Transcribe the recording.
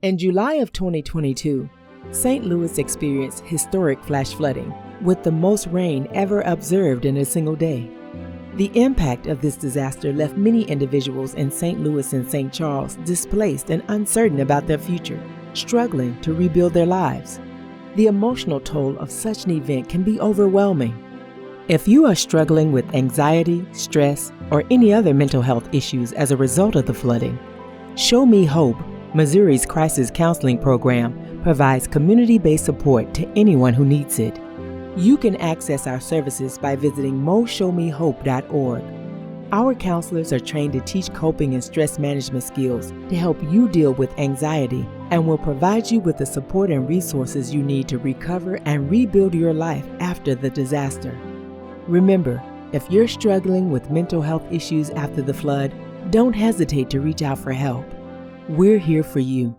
In July of 2022, St. Louis experienced historic flash flooding, with the most rain ever observed in a single day. The impact of this disaster left many individuals in St. Louis and St. Charles displaced and uncertain about their future, struggling to rebuild their lives. The emotional toll of such an event can be overwhelming. If you are struggling with anxiety, stress, or any other mental health issues as a result of the flooding, Show Me Hope, Missouri's crisis counseling program, provides community-based support to anyone who needs it. You can access our services by visiting moshowmehope.org. Our counselors are trained to teach coping and stress management skills to help you deal with anxiety and will provide you with the support and resources you need to recover and rebuild your life after the disaster. Remember, if you're struggling with mental health issues after the flood, don't hesitate to reach out for help. We're here for you.